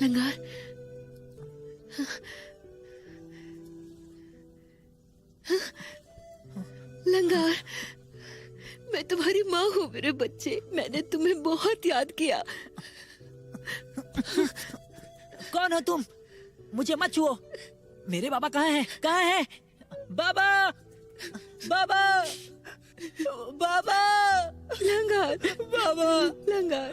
लंगार, लंगार, मैं तुम्हारी माँ हूँ मेरे बच्चे। मैंने तुम्हें बहुत याद किया। कौन हो तुम? मुझे मत छुओ। मेरे बाबा कहाँ हैं? कहाँ हैं? बाबा, बाबा, बाबा, लंगार, बाबा, लंगार,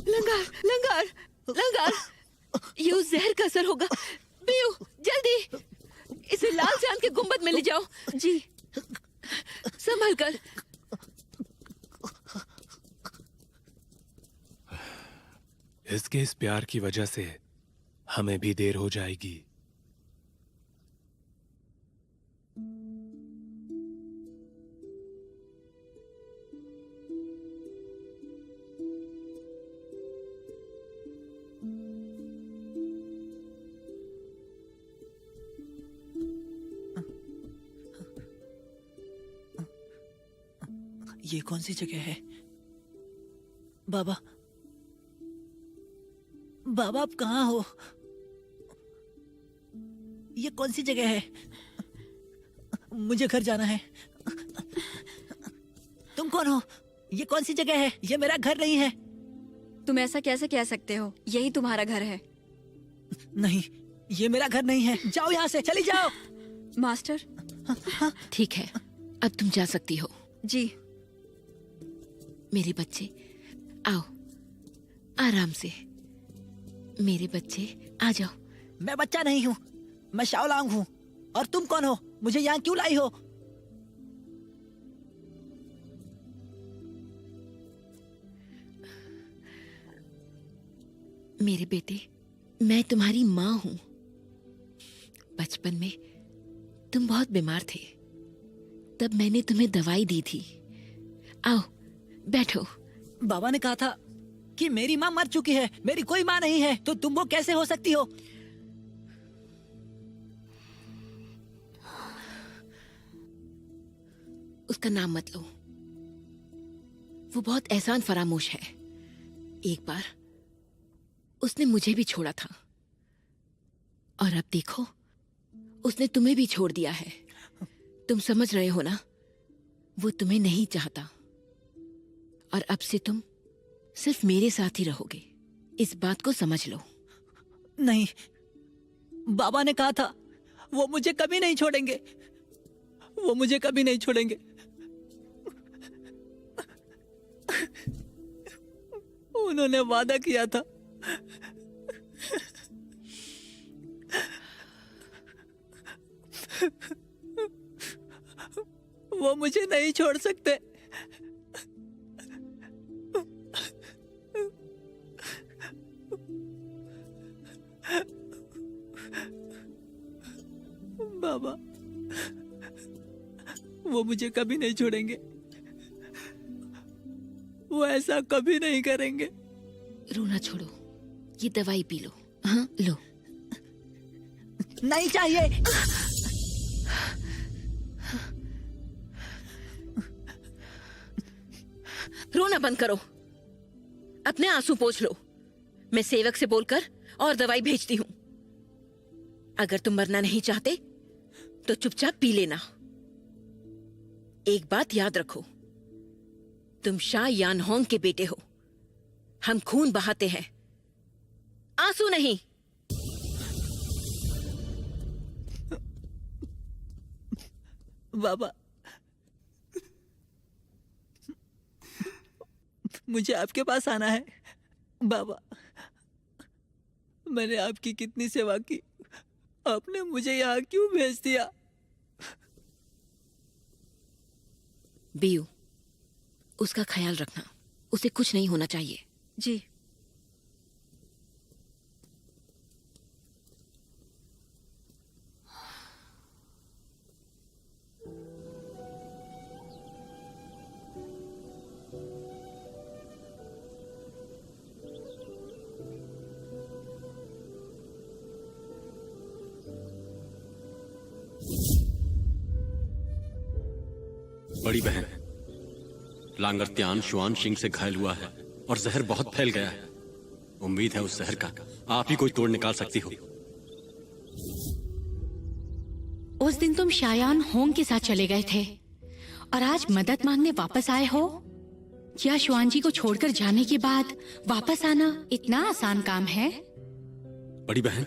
लंगार, लंगार, लंगार, ये उस जहर का असर होगा। पियो, जल्दी इसे लाल चांद के गुंबद में ले जाओ। जी, संभल कर। इसके इस प्यार की वजह से हमें भी देर हो जाएगी। ये कौन सी जगह है? बाबा, बाबा आप कहाँ हो? ये कौन सी जगह है? मुझे घर जाना है। तुम कौन हो? ये कौन सी जगह है? ये मेरा घर नहीं है। तुम ऐसा कैसे कह सकते हो? यही तुम्हारा घर है। नहीं, ये मेरा घर नहीं है। जाओ यहाँ से, चली जाओ। मास्टर, ठीक है, अब तुम जा सकती हो। जी। मेरे बच्चे आओ, आराम से। मेरे बच्चे आ जाओ। मैं बच्चा नहीं हूँ, मैं शाओलांग हूँ। और तुम कौन हो? मुझे यहाँ क्यों लाई हो? मेरे बेटे, मैं तुम्हारी माँ हूँ। बचपन में तुम बहुत बीमार थे, तब मैंने तुम्हें दवाई दी थी। आओ बैठो। बाबा ने कहा था कि मेरी माँ मर चुकी है, मेरी कोई माँ नहीं है, तो तुम वो कैसे हो सकती हो? उसका नाम मत लो, वो बहुत एहसान फरामोश है। एक बार उसने मुझे भी छोड़ा था और अब देखो उसने तुम्हें भी छोड़ दिया है। तुम समझ रहे हो ना, वो तुम्हें नहीं चाहता और अब से तुम सिर्फ मेरे साथ ही रहोगे। इस बात को समझ लो। नहीं, बाबा ने कहा था वो मुझे कभी नहीं छोड़ेंगे, वो मुझे कभी नहीं छोड़ेंगे। उन्होंने वादा किया था। वो मुझे नहीं छोड़ सकते। बाबा, वो मुझे कभी नहीं छोड़ेंगे, वो ऐसा कभी नहीं करेंगे। रोना छोड़ो, ये दवाई पी लो। हाँ लो। नहीं चाहिए। रोना बंद करो, अपने आंसू पोंछ लो। मैं सेवक से बोलकर और दवाई भेजती हूं। अगर तुम मरना नहीं चाहते तो चुपचाप पी लेना। एक बात याद रखो, तुम शाह यानहोंग के बेटे हो। हम खून बहाते हैं, आंसू नहीं। बाबा, मुझे आपके पास आना है। बाबा, मैंने आपकी कितनी सेवा की, आपने मुझे यहाँ क्यों भेज दिया? बीयू, उसका ख्याल रखना, उसे कुछ नहीं होना चाहिए। जी। बड़ी बहन, लांगर त्यान शुआन सिंह से घायल हुआ है और जहर बहुत फैल गया है। उम्मीद है उस जहर का आप ही कोई तोड़ निकाल सकती हो। उस दिन तुम शायान होंग के साथ चले गए थे और आज मदद मांगने वापस आए हो। क्या शुआन जी को छोड़कर जाने के बाद वापस आना इतना आसान काम है? बड़ी बहन,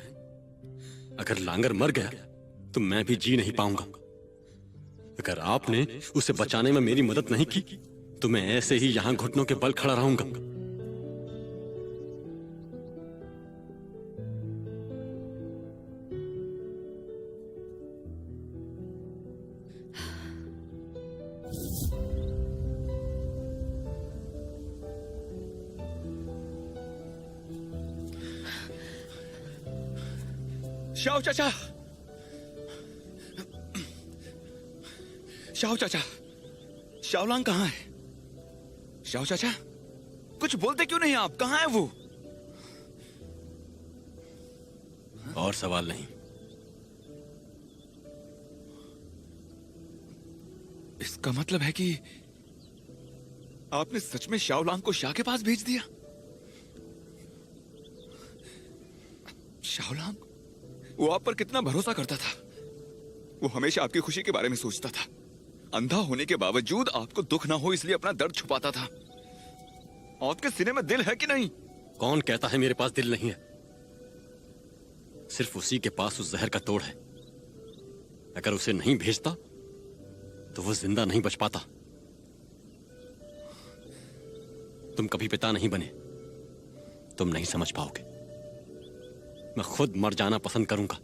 अगर लांगर मर गया तो मैं भी जी नहीं पाऊंगा। अगर आपने उसे बचाने में मेरी मदद नहीं की तो मैं ऐसे ही यहां घुटनों के बल खड़ा रहूंगा। शाओ चाचा, शाओ चाचा, शाओलांग कहाँ है? शाओ चाचा, कुछ बोलते क्यों नहीं आप? कहाँ है वो? और सवाल नहीं। इसका मतलब है कि आपने सच में शाओलांग को शाह के पास भेज दिया? शाओलांग, वो आप पर कितना भरोसा करता था। वो हमेशा आपकी खुशी के बारे में सोचता था। अंधा होने के बावजूद आपको दुख ना हो इसलिए अपना दर्द छुपाता था। आपके सीने में दिल है कि नहीं? कौन कहता है मेरे पास दिल नहीं है? सिर्फ उसी के पास उस जहर का तोड़ है। अगर उसे नहीं भेजता तो वो जिंदा नहीं बच पाता। तुम कभी पिता नहीं बने, तुम नहीं समझ पाओगे। मैं खुद मर जाना पसंद करूंगा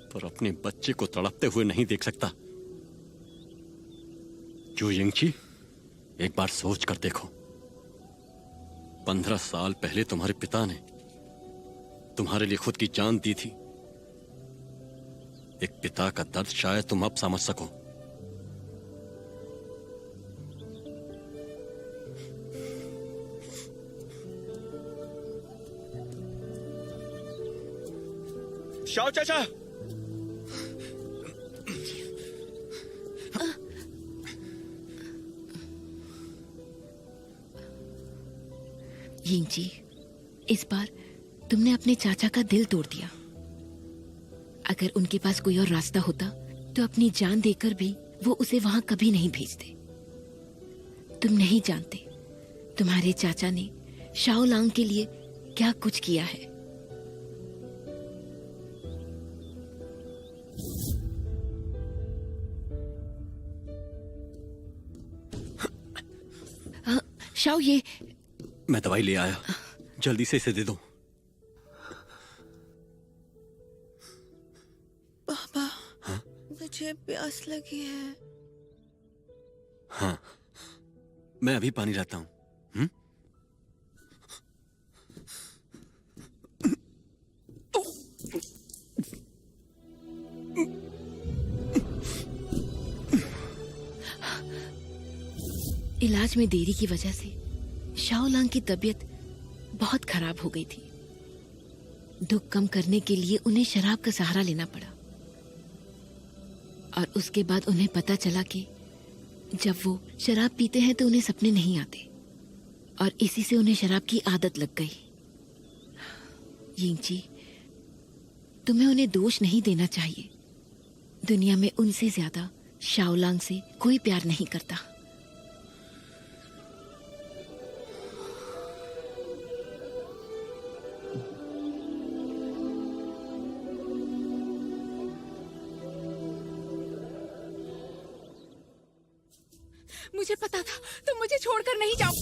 पर अपने बच्चे को तड़पते हुए नहीं देख सकता। जो यिंगची, एक बार सोच कर देखो, 15 साल पहले तुम्हारे पिता ने तुम्हारे लिए खुद की जान दी थी। एक पिता का दर्द शायद तुम अब समझ सको। शाओ चाचा, यिंग जी, इस बार तुमने अपने चाचा का दिल तोड़ दिया। अगर उनके पास कोई और रास्ता होता तो अपनी जान देकर भी वो उसे वहां कभी नहीं भेजते। तुम नहीं जानते तुम्हारे चाचा ने शाओलांग के लिए क्या कुछ किया है। शाओ ये मैं दवाई ले आया, जल्दी से इसे दे दो। पापा, मुझे प्यास लगी है। हाँ, मैं अभी पानी लाता हूँ। इलाज में देरी की वजह से शाओलांग की तबीयत बहुत खराब हो गई थी। दुख कम करने के लिए उन्हें शराब का सहारा लेना पड़ा। और उसके बाद उन्हें पता चला कि जब वो शराब पीते हैं तो उन्हें सपने नहीं आते, और इसी से उन्हें शराब की आदत लग गई। यिंगची, तुम्हें उन्हें दोष नहीं देना चाहिए। दुनिया में उनसे ज्यादा शाओलांग से कोई प्यार नहीं करता। मुझे पता था तुम मुझे छोड़कर नहीं जाओ।